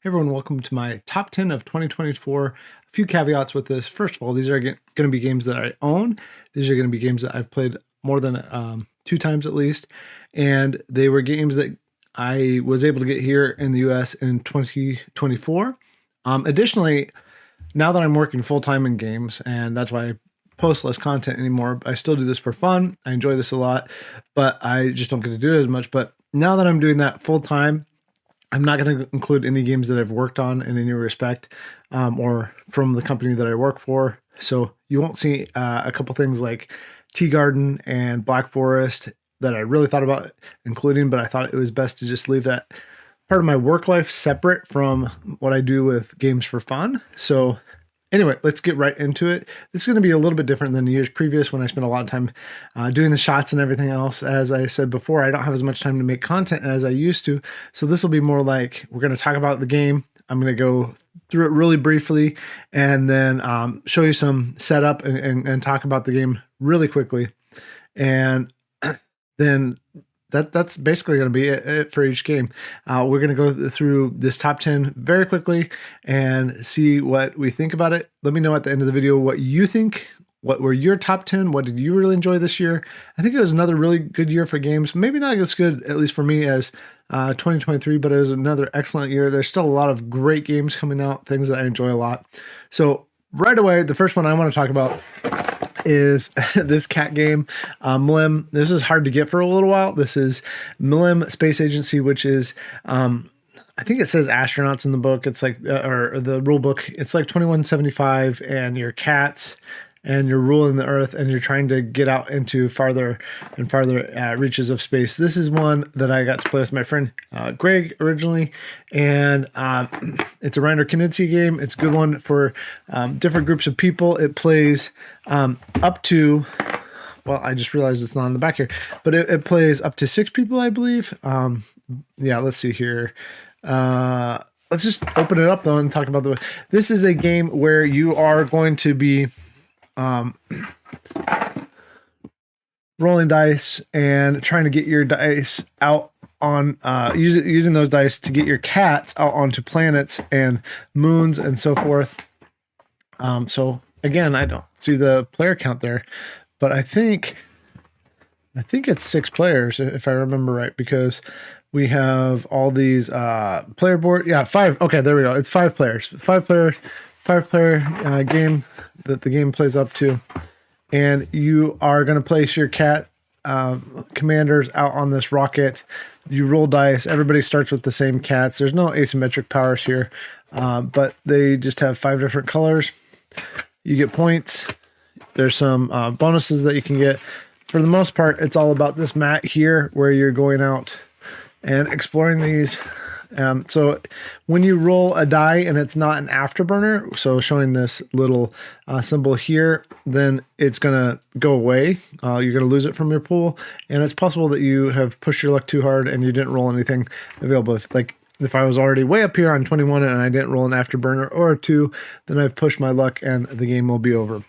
Hey everyone, welcome to my top 10 of 2024. A few caveats with this. First of all, these are going to be games that I own. These are going to be games that I've played more than 2 times at least. And they were games that I was able to get here in the US in 2024. Additionally, now that I'm working full-time in games, and that's why I post less content anymore, I still do this for fun. I enjoy this a lot, but I just don't get to do it as much. But now that I'm doing that full-time, I'm not going to include any games that I've worked on in any respect, or from the company that I work for. So you won't see a couple things like Tea Garden and Black Forest that I really thought about including, but I thought it was best to just leave that part of my work life separate from what I do with games for fun. So anyway, let's get right into it. This is going to be a little bit different than the years previous when I spent a lot of time doing the shots and everything else. As I said before, I don't have as much time to make content as I used to. So this will be more like we're going to talk about the game. I'm going to go through it really briefly and then show you some setup and talk about the game really quickly. And then that's basically going to be it for each game. We're going to go through this top 10 very quickly and see what we think about it. Let me know at the end of the video what you think. What were your top 10? What did you really enjoy this year? I think it was another really good year for games. Maybe not as good, at least for me, as 2023, but it was another excellent year. There's still a lot of great games coming out, things that I enjoy a lot. So right away, the first one I want to talk about is this cat game, Mlem. This is hard to get for a little while. This is Mlem Space Agency, which is, I think it says astronauts in the book. It's like, or the rule book. It's like 2175, and you're cats, and you're ruling the Earth, and you're trying to get out into farther and farther reaches of space. This is one that I got to play with my friend Greg originally, and it's a Reiner Knizia game. It's a good one for different groups of people. It plays up to, well, I just realized it's not on the back here, but it plays up to 6 people, I believe. Yeah, let's see here. Let's just open it up though and talk about this is a game where you are going to be rolling dice and trying to get your dice out on using those dice to get your cats out onto planets and moons and so forth. So again, I don't see the player count there, but I think it's 6 players if I remember right, because we have all these player board. Yeah, 5. Okay, there we go. It's 5 players. 5 player game that the game plays up to, and you are going to place your cat commanders out on this rocket. You roll dice. Everybody starts with the same cats. There's no asymmetric powers here, but they just have 5 different colors. You get points. There's some bonuses that you can get. For the most part, it's all about this mat here where you're going out and exploring these. So when you roll a die and it's not an afterburner, so showing this little symbol here, then it's going to go away. You're going to lose it from your pool, and it's possible that you have pushed your luck too hard and you didn't roll anything available. If I was already way up here on 21 and I didn't roll an afterburner or a 2, then I've pushed my luck and the game will be over.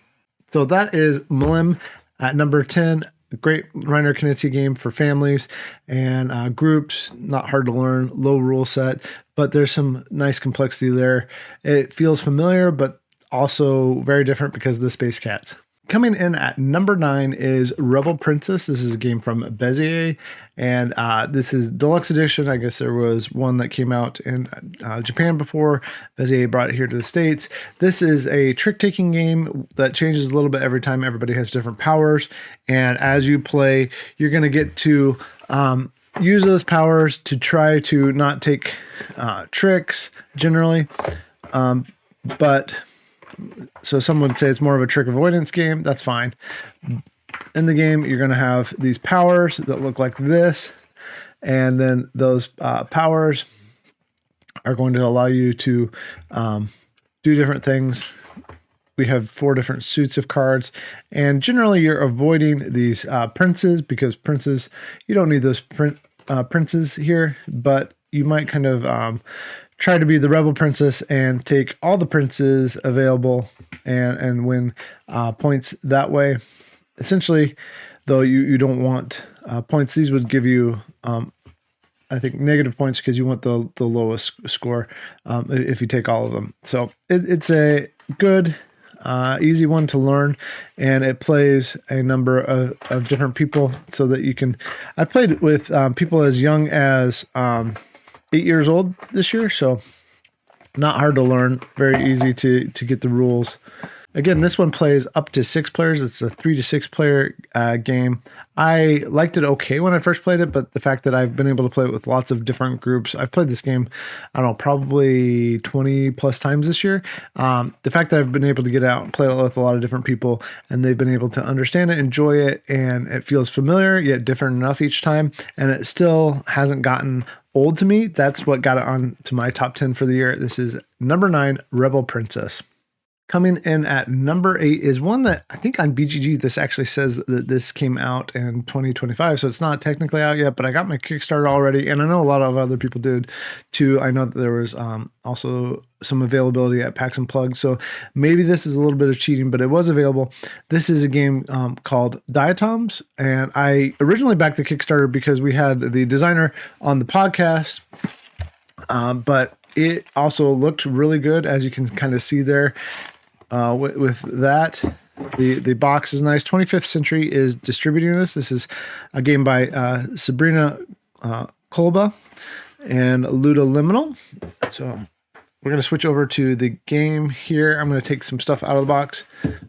So that is Mlem at number 10. Great Reiner Knizia game for families and groups. Not hard to learn, low rule set, but there's some nice complexity there. It feels familiar, but also very different because of the space cats. Coming in at number 9 is Rebel Princess. This is a game from Bezier, and this is deluxe edition. I guess there was one that came out in Japan before. Bezier brought it here to the States. This is a trick-taking game that changes a little bit every time. Everybody has different powers, and as you play, you're going to get to use those powers to try to not take tricks, generally, but... So some would say it's more of a trick avoidance game. That's fine. In the game, you're going to have these powers that look like this. And then those powers are going to allow you to do different things. We have 4 different suits of cards. And generally, you're avoiding these princes, because princes, you don't need those princes here. But you might kind of... try to be the rebel princess and take all the princes available and win points that way. Essentially, though, you don't want points. These would give you a I think negative points because you want the lowest score if you take all of them. So it's a good, easy one to learn, and it plays a number of different people so that you can. I played with people as young as 8 years old this year, so not hard to learn, very easy to get the rules. Again, this one plays up to 6 players. It's a 3 to 6 player game. I liked it okay when I first played it, but the fact that I've been able to play it with lots of different groups, I've played this game, I don't know, probably 20 plus times this year. The fact that I've been able to get out and play it with a lot of different people, and they've been able to understand it, enjoy it, and it feels familiar yet different enough each time, and it still hasn't gotten old to me. That's what got it on to my top 10 for the year. This is number 9, Rebel Princess. Coming in at number 8 is one that I think on BGG, this actually says that this came out in 2025. So it's not technically out yet, but I got my Kickstarter already. And I know a lot of other people did too. I know that there was also some availability at Packs and Plugs. So maybe this is a little bit of cheating, but it was available. This is a game called Diatoms. And I originally backed the Kickstarter because we had the designer on the podcast. But it also looked really good, as you can kind of see there. With that, the box is nice. 25th Century is distributing this. This is a game by Sabrina Kolba and Luda Liminal. So we're going to switch over to the game here. I'm going to take some stuff out of the box.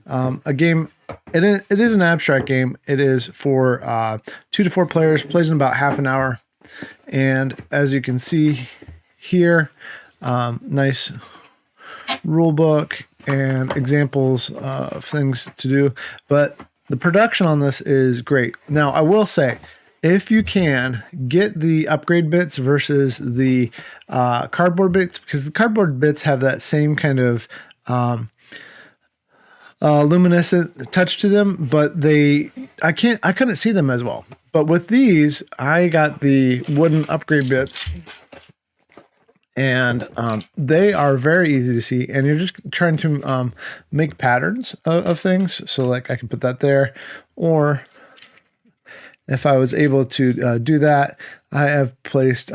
A game, it is an abstract game. It is for 2 to 4 players, plays in about half an hour. And as you can see here, nice rule book and examples of things to do, but the production on this is great. Now, I will say, if you can get the upgrade bits versus the cardboard bits, because the cardboard bits have that same kind of luminescent touch to them, but I couldn't see them as well. But with these, I got the wooden upgrade bits, and they are very easy to see, and you're just trying to make patterns of things. So like I can put that there, or if I was able to do that, I have placed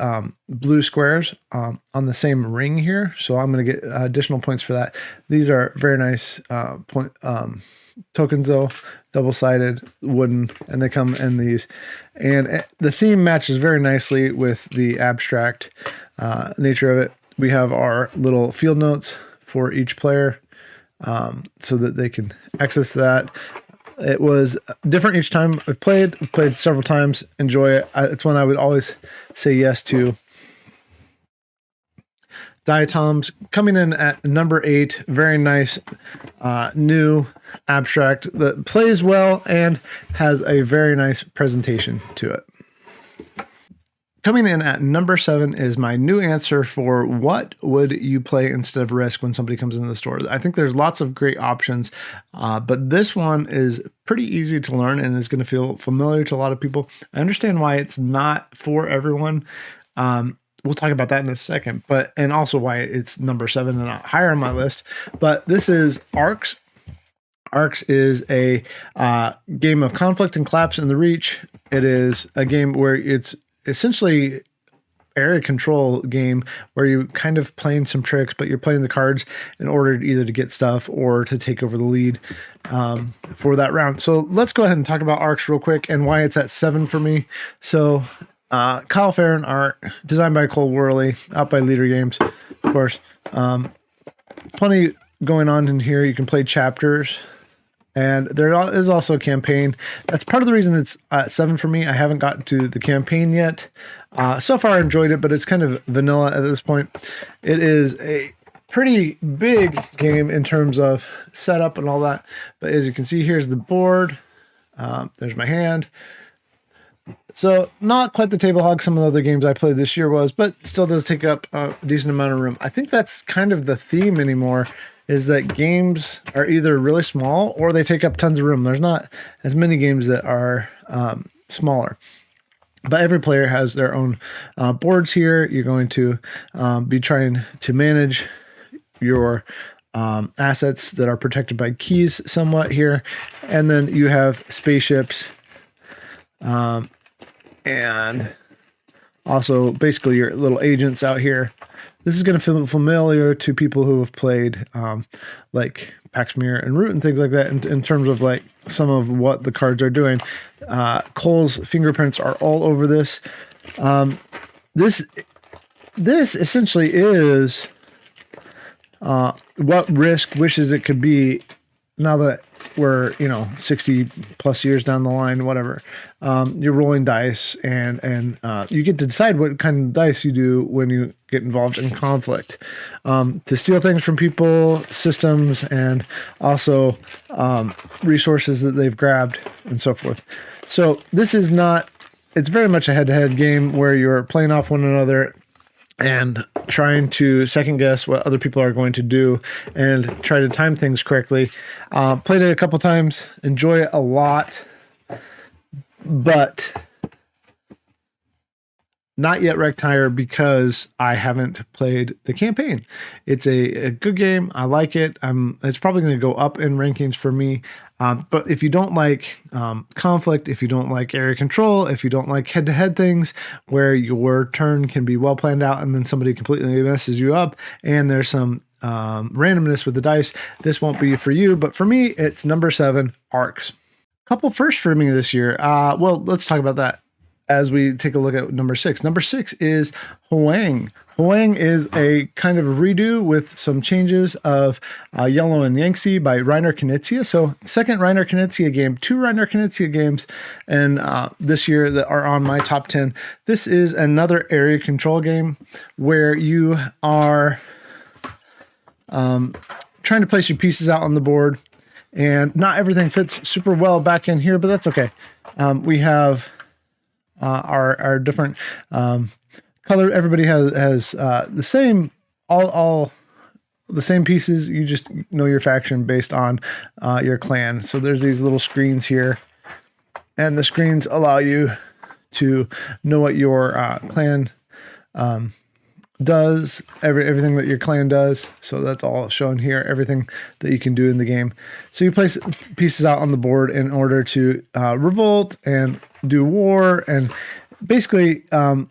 blue squares on the same ring here. So I'm going to get additional points for that. These are very nice tokens though, double-sided, wooden, and they come in these. And the theme matches very nicely with the abstract nature of it. We have our little field notes for each player so that they can access that. It was different each time I've played several times, enjoy it. It's one I would always say yes to. Diatoms coming in at number 8, very nice new abstract that plays well and has a very nice presentation to it. Coming in at number 7 is my new answer for what would you play instead of Risk when somebody comes into the store. I think there's lots of great options, but this one is pretty easy to learn and is going to feel familiar to a lot of people. I understand why it's not for everyone. We'll talk about that in a second, and also why it's number 7 and not higher on my list. But this is Arcs. Arcs is a game of conflict and collapse in the reach. It is a game where it's essentially area control game where you're kind of playing some tricks, but you're playing the cards in order to either to get stuff or to take over the lead for that round. So let's go ahead and talk about Arcs real quick and why it's at 7 for me. So Kyle Farron art, designed by Cole Worley, out by Leader Games, of course. Plenty going on in here. You can play chapters. And there is also a campaign. That's part of the reason it's at 7 for me. I haven't gotten to the campaign yet. So far, I enjoyed it, but it's kind of vanilla at this point. It is a pretty big game in terms of setup and all that. But as you can see, here's the board. There's my hand. So not quite the table hog some of the other games I played this year was, but still does take up a decent amount of room. I think that's kind of the theme anymore, is that games are either really small or they take up tons of room. There's not as many games that are smaller. But every player has their own boards here. You're going to be trying to manage your assets that are protected by keys somewhat here. And then you have spaceships and Also, basically your little agents out here. This is going to feel familiar to people who have played like Paxmere and Root and things like that in terms of like some of what the cards are doing. Cole's fingerprints are all over this. This essentially is what Risk wishes it could be now that we're, 60 plus years down the line, whatever. You're rolling dice and you get to decide what kind of dice you do when you get involved in conflict, to steal things from people, systems, and also resources that they've grabbed and so forth. So this is it's very much a head-to-head game where you're playing off one another and trying to second guess what other people are going to do and try to time things correctly. Played it a couple times, enjoy it a lot, but not yet wrecked tire because I haven't played the campaign. It's a good game. I like it. It's probably going to go up in rankings for me. But if you don't like conflict, if you don't like area control, if you don't like head-to-head things where your turn can be well planned out and then somebody completely messes you up and there's some randomness with the dice, this won't be for you. But for me, it's number 7, Arcs. Couple firsts for me this year. Well, let's talk about that as we take a look at number 6. Number 6 is Huang. Huang is a kind of redo with some changes of Yellow and Yangtze by Reiner Knizia. So second Reiner Knizia game, 2 Reiner Knizia games and this year that are on my top 10. This is another area control game where you are trying to place your pieces out on the board, and not everything fits super well back in here, but that's okay. We have our different color. Everybody has the same, all the same pieces. You just know your faction based on your clan. So there's these little screens here, and the screens allow you to know what your clan does, everything that your clan does. So that's all shown here, everything that you can do in the game. So you place pieces out on the board in order to revolt and do war, and basically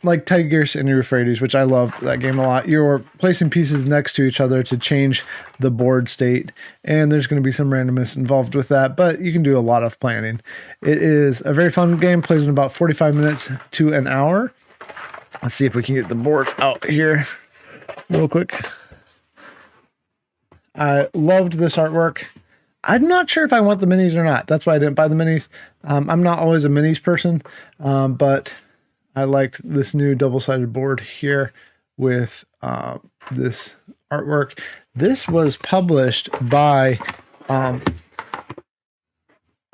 like Tigris and Euphrates, which I love that game a lot. You're placing pieces next to each other to change the board state, and there's going to be some randomness involved with that, but you can do a lot of planning. It is a very fun game, plays in about 45 minutes to an hour. Let's see if we can get the board out here real quick. I loved this artwork. I'm not sure if I want the minis or not. That's why I didn't buy the minis. I'm not always a minis person, but I liked this new double-sided board here with this artwork. This was published by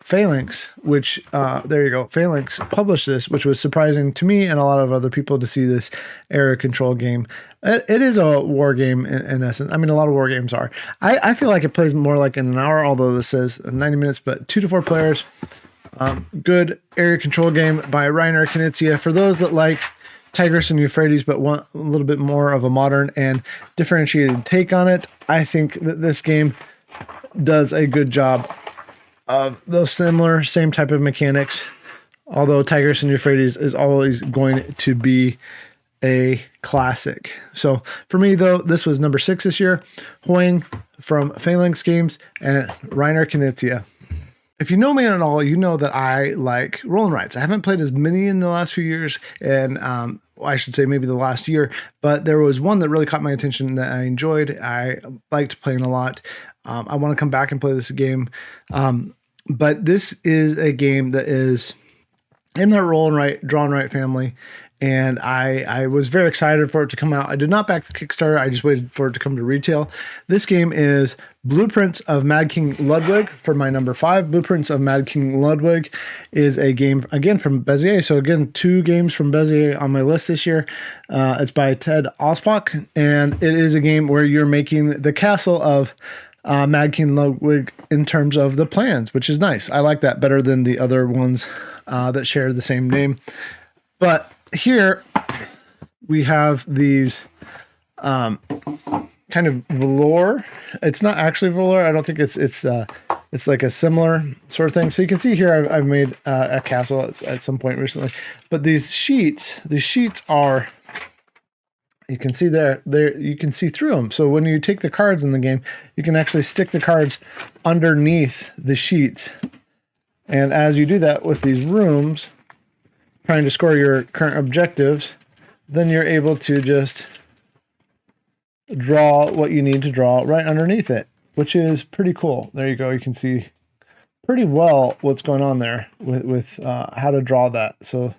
Phalanx, which, there you go, Phalanx published this, which was surprising to me and a lot of other people to see this area control game. It is a war game in essence. I mean, a lot of war games are. I feel like it plays more like in an hour, although this says 90 minutes, but 2 to 4 players. Good area control game by Reiner Knizia. For those that like Tigris and Euphrates, but want a little bit more of a modern and differentiated take on it, I think that this game does a good job of those same type of mechanics, although Tigris and Euphrates is always going to be a classic. So for me, though, this was number 6 this year. Huang from Phalanx Games and Reiner Knizia. If you know me at all, you know that I like roll and rides. I haven't played as many in the last few years, and I should say maybe the last year, but there was one that really caught my attention that I enjoyed. I liked playing a lot. I want to come back and play this game. But this is a game that is in the roll and write, draw and write family. And I was very excited for it to come out. I did not back the Kickstarter. I just waited for it to come to retail. This game is Blueprints of Mad King Ludwig for my number 5. Blueprints of Mad King Ludwig is a game, again, from Bezier. So again, 2 games from Bezier on my list this year. It's by Ted Ospach. And it is a game where you're making the castle of Mad King Ludwig in terms of the plans, which is nice. I like that better than the other ones that share the same name. But here we have these kind of velour. It's not actually velour. I don't think it's It's like a similar sort of thing. So you can see here, I've made a castle at some point recently, but these sheets are, you can see there, you can see through them. So when you take the cards in the game, you can actually stick the cards underneath the sheets. And as you do that with these rooms, trying to score your current objectives, then you're able to just draw what you need to draw right underneath it, which is pretty cool. There you go. You can see pretty well what's going on there with how to draw that. So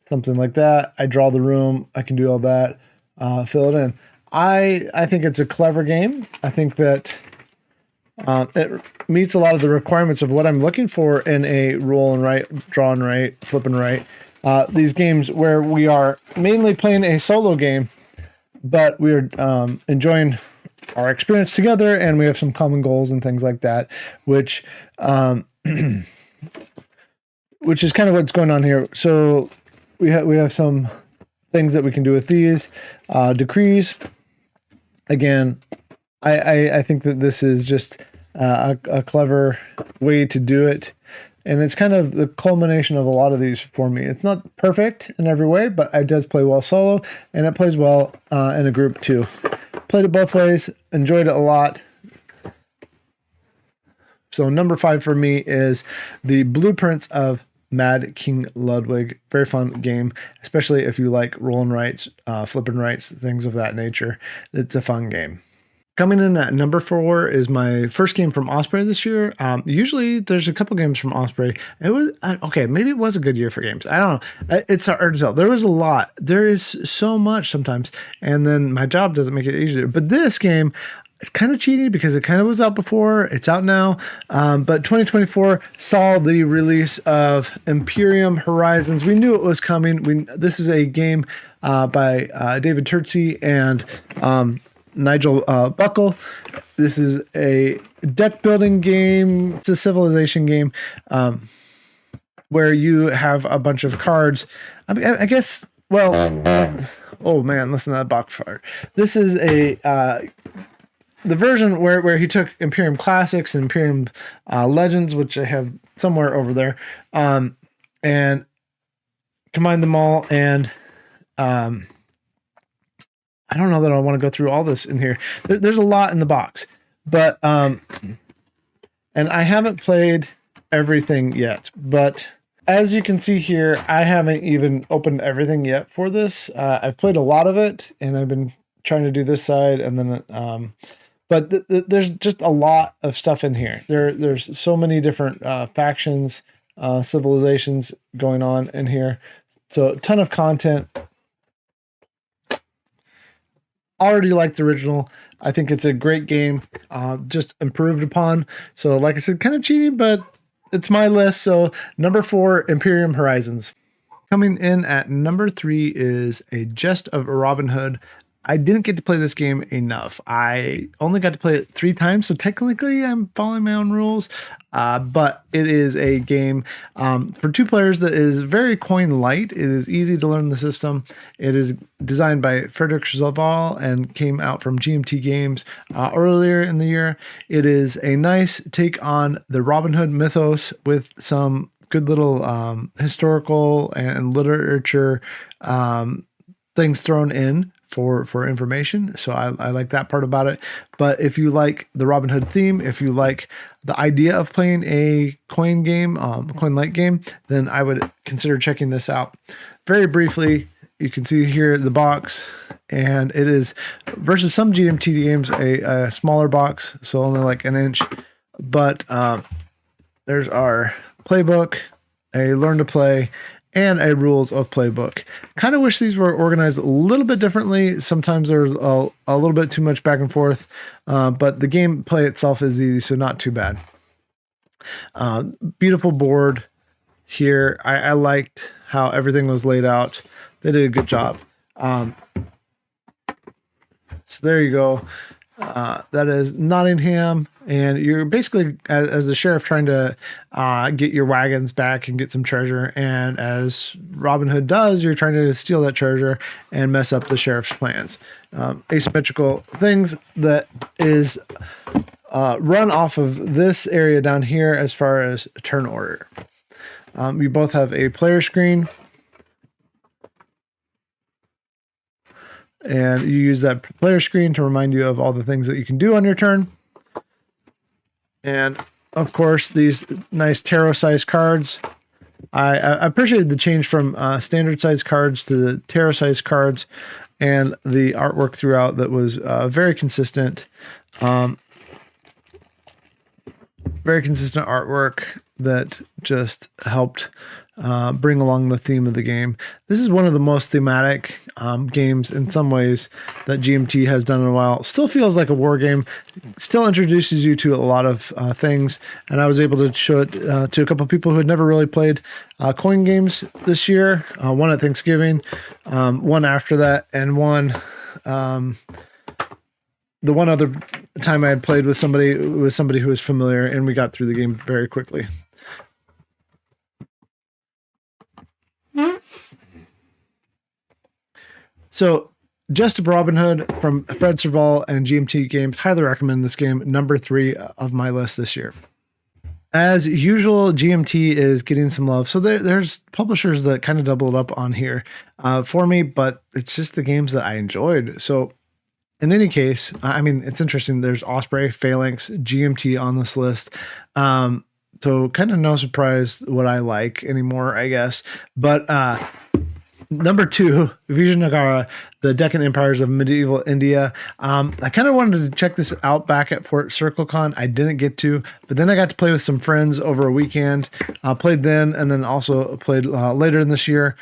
something like that, I draw the room, I can do all that, fill it in. I think it's a clever game. I think that it meets a lot of the requirements of what I'm looking for in a roll and write, draw and write, flip and write. These games where we are mainly playing a solo game, but we're enjoying our experience together, and we have some common goals and things like that, which which is kind of what's going on here. So we have some things that we can do with these decrees. Again, I think that this is just a clever way to do it. And it's kind of the culmination of a lot of these for me. It's not perfect in every way, but it does play well solo, and it plays well in a group too. Played it both ways, enjoyed it a lot. So number 5 for me is the Blueprints of Mad King Ludwig. Very fun game, especially if you like roll and writes, flip and writes, things of that nature. It's a fun game. Coming in at number 4 is my first game from Osprey this year. Usually there's a couple games from Osprey. It was, okay, maybe it was a good year for games. I don't know. It's hard to tell. There was a lot. There is so much sometimes. And then my job doesn't make it easier. But this game, it's kind of cheating because it kind of was out before. It's out now. But 2024 saw the release of Imperium Horizons. We knew it was coming. This is a game by David Turczi and Nigel Buckle. This is a deck building game. It's a civilization game where you have a bunch of cards. I guess, well, oh man, listen to that box fire. This is the version where he took Imperium Classics and Imperium Legends, which I have somewhere over there, and combined them all. And I don't know that I want to go through all this in here. There's a lot in the box, but and I haven't played everything yet. But as you can see here, I haven't even opened everything yet for this. I've played a lot of it, and I've been trying to do this side, and then but there's just a lot of stuff in here. There's so many different factions, civilizations going on in here. So a ton of content. Already liked the original. I think it's a great game, just improved upon. So like I said, kind of cheating, but it's my list. So number 4, Imperium Horizons. Coming in at number 3 is a Gest of Robin Hood. I didn't get to play this game enough. I only got to play it 3 times, so technically I'm following my own rules. But it is a game for 2 players that is very coin light. It is easy to learn the system. It is designed by Frederick Zaval and came out from GMT Games earlier in the year. It is a nice take on the Robin Hood mythos with some good little historical and literature things thrown in for information. So I like that part about it. But if you like the Robin Hood theme, if you like the idea of playing a coin game, coin light game, then I would consider checking this out. Very briefly, you can see here the box, and it is versus some GMT games a smaller box, so only like an inch. But there's our playbook, a learn to play, and a rules of playbook. Kind of wish these were organized a little bit differently. Sometimes there's a little bit too much back and forth, but the gameplay itself is easy, so not too bad. Beautiful board here. I liked how everything was laid out. They did a good job. So there you go. That is Nottingham, and you're basically as the sheriff trying to get your wagons back and get some treasure, and as Robin Hood does, you're trying to steal that treasure and mess up the sheriff's plans. Asymmetrical things that is run off of this area down here as far as turn order. You both have a player screen, and you use that player screen to remind you of all the things that you can do on your turn. And of course, these nice tarot-sized cards. I appreciated the change from standard-sized cards to the tarot-sized cards, and the artwork throughout that was very consistent. Very consistent artwork that just helped bring along the theme of the game. This is one of the most thematic games in some ways that GMT has done in a while. Still feels like a war game. Still introduces you to a lot of things. And I was able to show it to a couple of people who had never really played coin games this year. One at Thanksgiving, one after that, and one... the one other time I had played with somebody who was familiar, and we got through the game very quickly. So, Gest of Robin Hood from Fred Serval and GMT Games. Highly recommend this game. Number 3 of my list this year. As usual, GMT is getting some love. So there's publishers that kind of doubled up on here for me, but it's just the games that I enjoyed. So in any case, I mean, it's interesting. There's Osprey, Phalanx, GMT on this list. So kind of no surprise what I like anymore, I guess. But number 2, Vijayanagara, the Deccan Empires of Medieval India. I kind of wanted to check this out back at Fort CircleCon. I didn't get to, but then I got to play with some friends over a weekend. Played then, and then also played later in this year.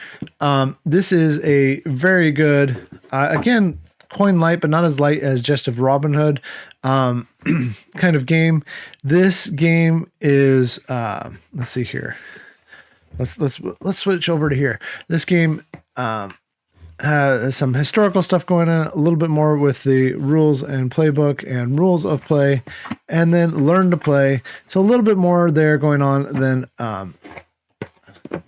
This is a very good, again, coin light, but not as light as Gest of Robin Hood kind of game. This game is, let's see here. Let's switch over to here. This game has some historical stuff going on, a little bit more with the rules and playbook and rules of play, and then learn to play. So a little bit more there going on than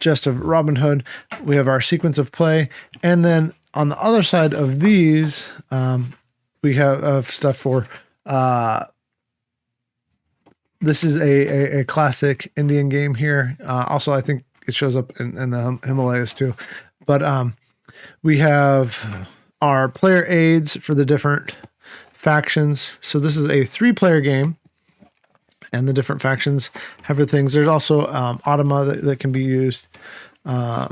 Gest of Robin Hood. We have our sequence of play, and then on the other side of these, we have stuff for. This is a classic Indian game here. Also, I think it shows up in the Himalayas too. But we have our player aids for the different factions. So this is a 3-player game, and the different factions have their things. There's also automa that can be used. I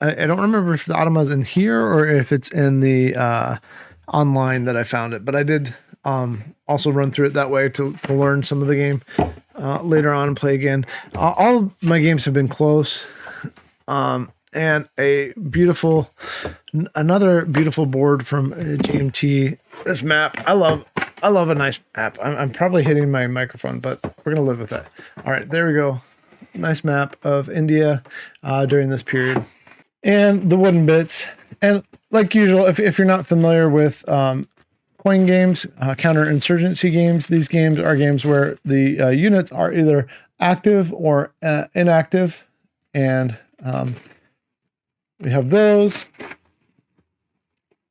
don't remember if the automa is in here or if it's in the online that I found it, but I did also run through it that way to learn some of the game later on and play again. All of my games have been close, and another beautiful board from GMT. This map, I love a nice map. I'm probably hitting my microphone, but we're gonna live with that. All right, there we go. Nice map of India during this period. And the wooden bits. And like usual, if you're not familiar with coin games, counterinsurgency games, these games are games where the units are either active or inactive. And we have those.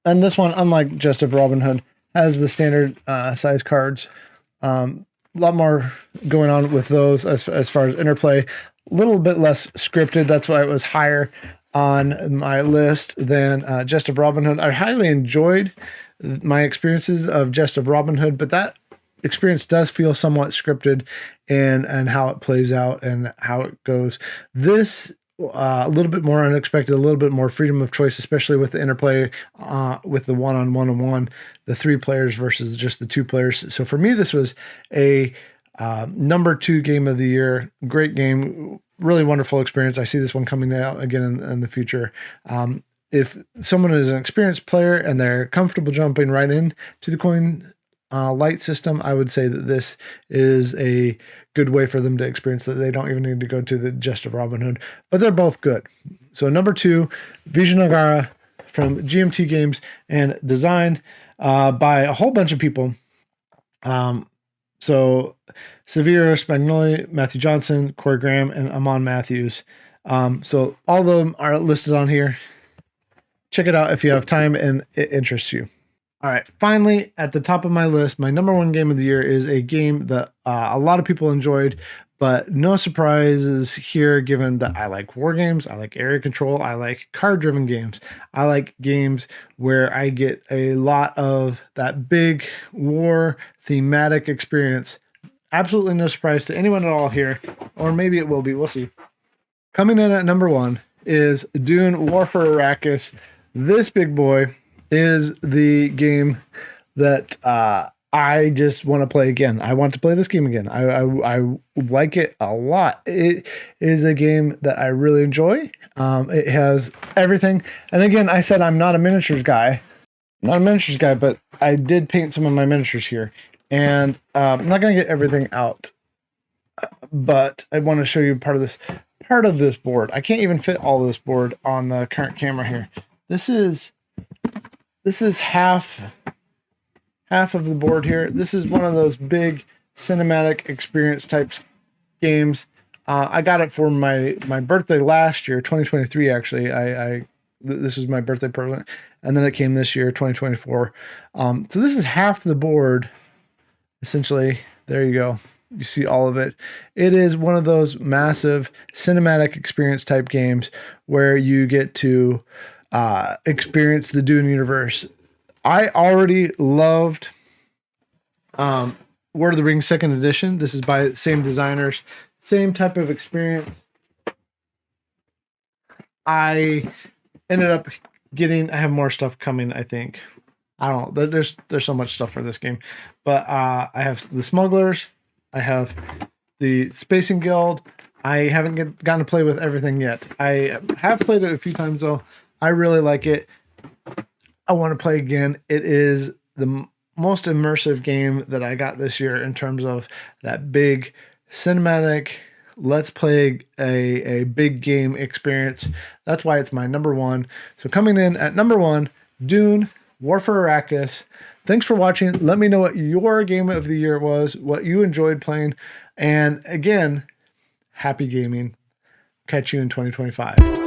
And this one, unlike Gest of Robin Hood, has the standard size cards. A lot more going on with those as far as interplay. A little bit less scripted. That's why it was higher on my list than Gest of Robin Hood. I highly enjoyed my experiences of Gest of Robin Hood, but that experience does feel somewhat scripted and how it plays out and how it goes. This a little bit more unexpected, a little bit more freedom of choice, especially with the interplay with the one-on-one, the 3 players versus just the 2 players. So for me, this was a number 2 game of the year. Great game, really wonderful experience. I see this one coming out again in the future. If someone is an experienced player and they're comfortable jumping right in to the coin light system, I would say that this is a good way for them to experience that. They don't even need to go to the Gest of Robin Hood, but they're both good. So number 2, Vijayanagara from GMT Games and designed by a whole bunch of people. So Xavier Spagnoli, Matthew Johnson, Corey Graham, and Amon Matthews. So all of them are listed on here. Check it out if you have time and it interests you. All right, finally, at the top of my list, my number one game of the year is a game that a lot of people enjoyed, but no surprises here given that I like war games, I like area control, I like card-driven games. I like games where I get a lot of that big war thematic experience. Absolutely no surprise to anyone at all here, or maybe it will be, we'll see. Coming in at number one is Dune War for Arrakis. This big boy is the game that I just want to play again. I want to play this game again. I like it a lot. It is a game that I really enjoy. It has everything. And again, I said I'm not a miniatures guy. Not a miniatures guy, but I did paint some of my miniatures here. And I'm not going to get everything out. But I want to show you part of this board. I can't even fit all of this board on the current camera here. This is half of the board here. This is one of those big cinematic experience type games. I got it for my birthday last year, 2023. Actually, this was my birthday present, and then it came this year, 2024. So this is half the board, essentially. There you go. You see all of it. It is one of those massive cinematic experience type games where you get to experience the Dune universe. I already loved Lord of the Rings Second Edition. This is by the same designers, same type of experience. I ended up getting. I have more stuff coming, I think. I don't know. There's so much stuff for this game, but I have the Smugglers. I have the Spacing Guild. I haven't gotten to play with everything yet. I have played it a few times though. I really like it. I want to play again. It is the most immersive game that I got this year in terms of that big cinematic, let's play a big game experience. That's why it's my number one. So coming in at number one, Dune, War for Arrakis. Thanks for watching. Let me know what your game of the year was, what you enjoyed playing. And again, happy gaming. Catch you in 2025.